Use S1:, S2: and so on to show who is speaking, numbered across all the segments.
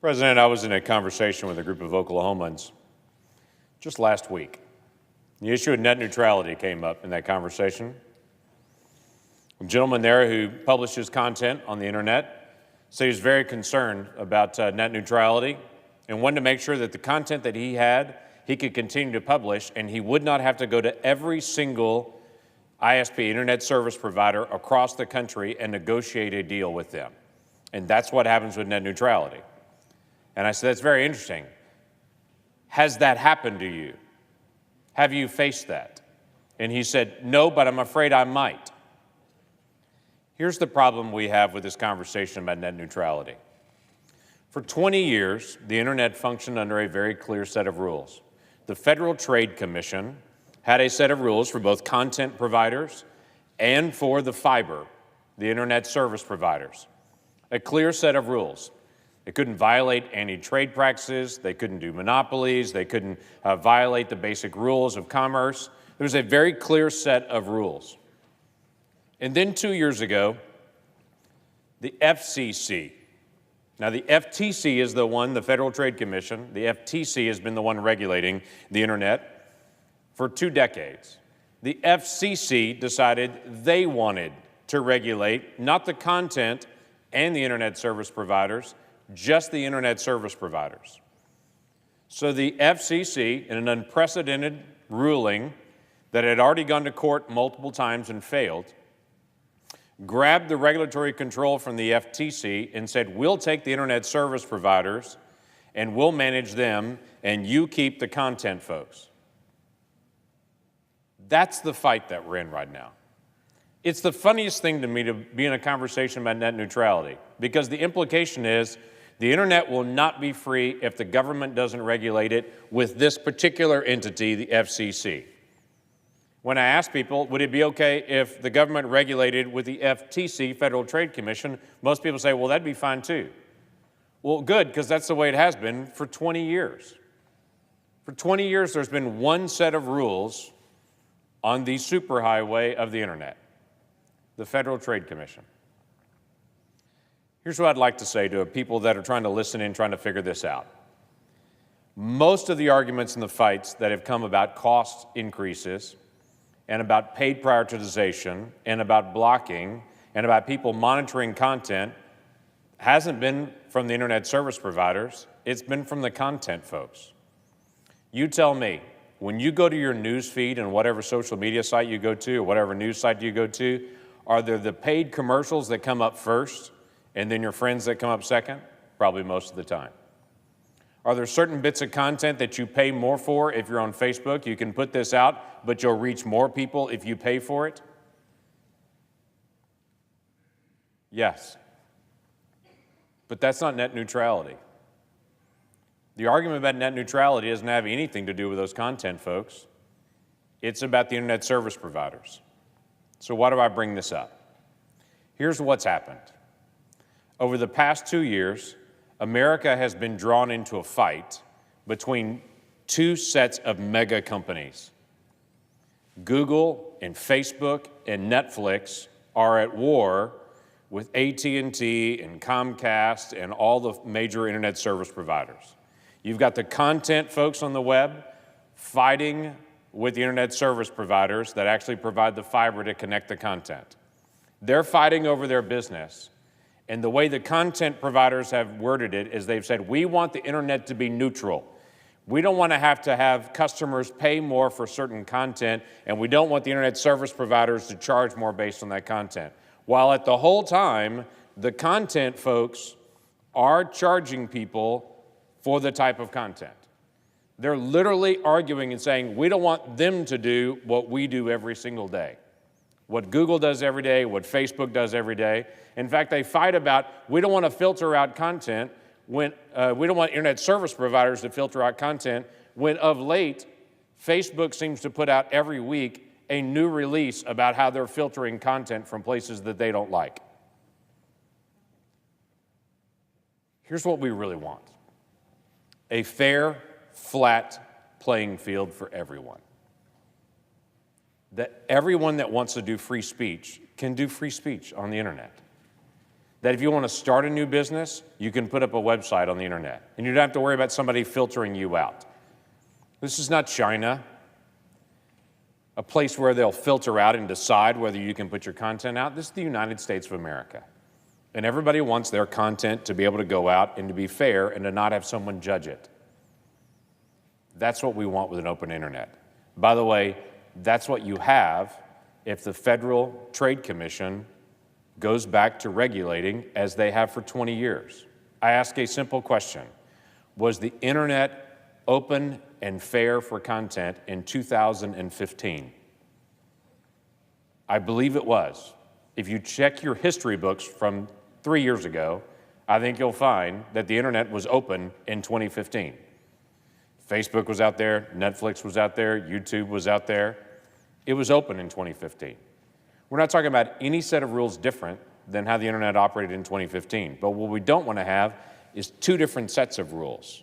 S1: President, I was in a conversation with a group of Oklahomans just last week. The issue of net neutrality came up in that conversation. A gentleman there who publishes content on the internet said he was very concerned about net neutrality and wanted to make sure that the content that he had, he could continue to publish, and he would not have to go to every single ISP, internet service provider, across the country and negotiate a deal with them. And that's what happens with net neutrality. And I said, that's very interesting. Has that happened to you? Have you faced that? And he said, no, but I'm afraid I might. Here's the problem we have with this conversation about net neutrality. For 20 years, the internet functioned under a very clear set of rules. The Federal Trade Commission had a set of rules for both content providers and for the fiber, the internet service providers. A clear set of rules. They couldn't violate anti-trade practices, they couldn't do monopolies, they couldn't violate the basic rules of commerce. There was a very clear set of rules. And then 2 years ago, the FCC. Now the FTC is the one, the Federal Trade Commission, the FTC has been the one regulating the internet for 2 decades. The FCC decided they wanted to regulate not the content and the internet service providers, just the internet service providers. So the FCC, in an unprecedented ruling that had already gone to court multiple times and failed, grabbed the regulatory control from the FTC and said, we'll take the internet service providers and we'll manage them and you keep the content folks. That's the fight that we're in right now. It's the funniest thing to me to be in a conversation about net neutrality, because the implication is the internet will not be free if the government doesn't regulate it with this particular entity, the FCC. When I ask people, would it be okay if the government regulated with the FTC, Federal Trade Commission, most people say, well, that'd be fine too. Well, good, because that's the way it has been for 20 years. For 20 years, there's been one set of rules on the superhighway of the internet, the Federal Trade Commission. Here's what I'd like to say to people that are trying to listen in, trying to figure this out. Most of the arguments and the fights that have come about cost increases and about paid prioritization and about blocking and about people monitoring content hasn't been from the internet service providers, it's been from the content folks. You tell me, when you go to your news feed and whatever social media site you go to or whatever news site you go to, are there the paid commercials that come up first and then your friends that come up second? Probably most of the time. Are there certain bits of content that you pay more for? If you're on Facebook, you can put this out, but you'll reach more people if you pay for it? Yes. But that's not net neutrality. The argument about net neutrality doesn't have anything to do with those content folks. It's about the internet service providers. So why do I bring this up? Here's what's happened. Over the past 2 years, America has been drawn into a fight between two sets of mega companies. Google and Facebook and Netflix are at war with AT&T and Comcast and all the major internet service providers. You've got the content folks on the web fighting with the internet service providers that actually provide the fiber to connect the content. They're fighting over their business. And the way the content providers have worded it is they've said, we want the internet to be neutral. We don't want to have customers pay more for certain content, and we don't want the internet service providers to charge more based on that content. While at the whole time, the content folks are charging people for the type of content. They're literally arguing and saying, we don't want them to do what we do every single day. What Google does every day, what Facebook does every day. In fact, they fight about, we don't want to filter out content when, we don't want internet service providers to filter out content when of late, Facebook seems to put out every week a new release about how they're filtering content from places that they don't like. Here's what we really want. A fair, flat playing field for everyone. That everyone that wants to do free speech can do free speech on the internet. That if you want to start a new business, you can put up a website on the internet, and you don't have to worry about somebody filtering you out. This is not China, a place where they'll filter out and decide whether you can put your content out. This is the United States of America. And everybody wants their content to be able to go out and to be fair and to not have someone judge it. That's what we want with an open internet. By the way, that's what you have if the Federal Trade Commission goes back to regulating as they have for 20 years. I ask a simple question. Was the internet open and fair for content in 2015? I believe it was. If you check your history books from 3 years ago, I think you'll find that the internet was open in 2015. Facebook was out there, Netflix was out there, YouTube was out there. It was open in 2015. We're not talking about any set of rules different than how the internet operated in 2015. But what we don't want to have is two different sets of rules,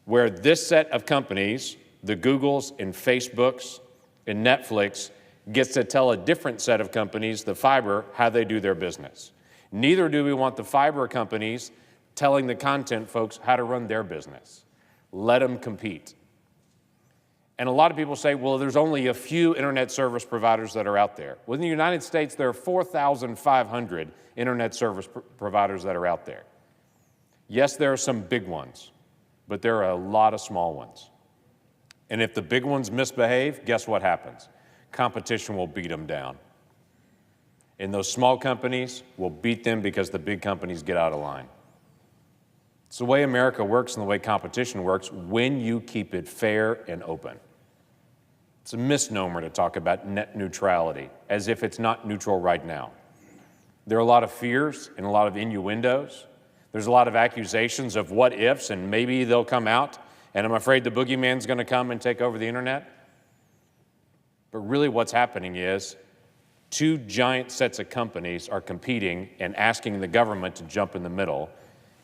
S1: where this set of companies, the Googles and Facebooks and Netflix, gets to tell a different set of companies, the fiber, how they do their business. Neither do we want the fiber companies telling the content folks how to run their business. Let them compete. And a lot of people say, well, there's only a few internet service providers that are out there. Well, in the United States, there are 4,500 internet service providers that are out there. Yes, there are some big ones, but there are a lot of small ones. And if the big ones misbehave, guess what happens? Competition will beat them down. And those small companies will beat them because the big companies get out of line. It's the way America works and the way competition works when you keep it fair and open. It's a misnomer to talk about net neutrality as if it's not neutral right now. There are a lot of fears and a lot of innuendos. There's a lot of accusations of what ifs, and maybe they'll come out, and I'm afraid the boogeyman's going to come and take over the internet. But really what's happening is two giant sets of companies are competing and asking the government to jump in the middle.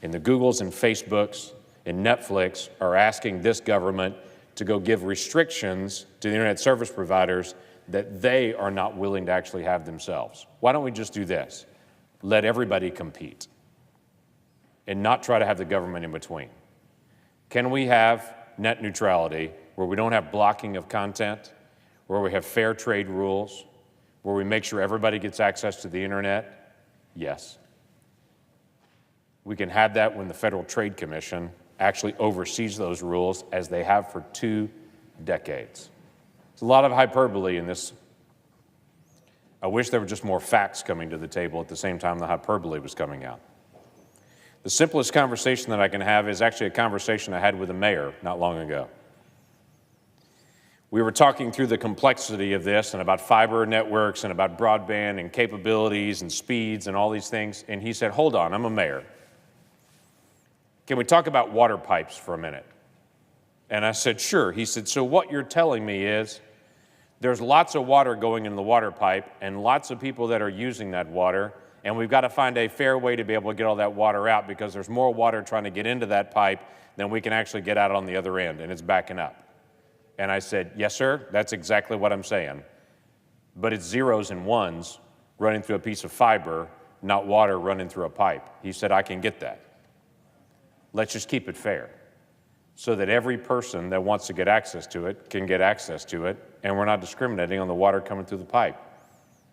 S1: And the Googles and Facebooks and Netflix are asking this government to go give restrictions to the internet service providers that they are not willing to actually have themselves. Why don't we just do this? Let everybody compete and not try to have the government in between. Can we have net neutrality where we don't have blocking of content, where we have fair trade rules, where we make sure everybody gets access to the internet? Yes. We can have that when the Federal Trade Commission actually oversees those rules as they have for 2 decades. There's a lot of hyperbole in this. I wish there were just more facts coming to the table at the same time the hyperbole was coming out. The simplest conversation that I can have is actually a conversation I had with a mayor not long ago. We were talking through the complexity of this and about fiber networks and about broadband and capabilities and speeds and all these things, and he said, hold on, I'm a mayor. Can we talk about water pipes for a minute? And I said, sure. He said, so what you're telling me is there's lots of water going in the water pipe and lots of people that are using that water, and we've got to find a fair way to be able to get all that water out because there's more water trying to get into that pipe than we can actually get out on the other end, and it's backing up. And I said, yes, sir, that's exactly what I'm saying. But it's zeros and ones running through a piece of fiber, not water running through a pipe. He said, I can get that. Let's just keep it fair so that every person that wants to get access to it can get access to it, and we're not discriminating on the water coming through the pipe.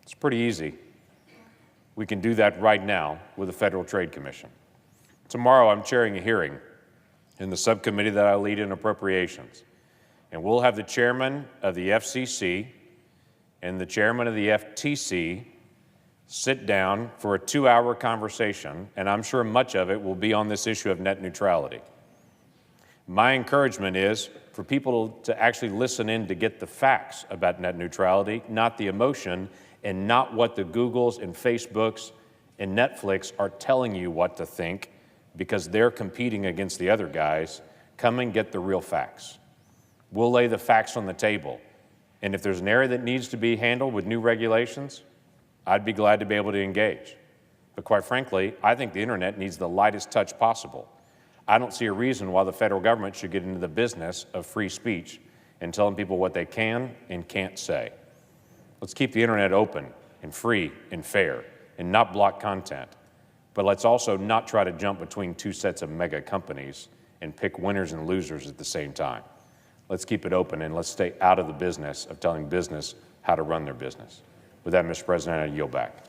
S1: It's pretty easy. We can do that right now with the Federal Trade Commission. Tomorrow I'm chairing a hearing in the subcommittee that I lead in appropriations, and we'll have the chairman of the FCC and the chairman of the FTC sit down for a 2-hour conversation, and I'm sure much of it will be on this issue of net neutrality. My encouragement is for people to actually listen in to get the facts about net neutrality, not the emotion, and not what the Googles and Facebooks and Netflix are telling you what to think because they're competing against the other guys. Come and get the real facts. We'll lay the facts on the table. And if there's an area that needs to be handled with new regulations, I'd be glad to be able to engage. But quite frankly, I think the internet needs the lightest touch possible. I don't see a reason why the federal government should get into the business of free speech and telling people what they can and can't say. Let's keep the internet open and free and fair and not block content. But let's also not try to jump between two sets of mega companies and pick winners and losers at the same time. Let's keep it open and let's stay out of the business of telling business how to run their business. With that, Mr. President, I yield back.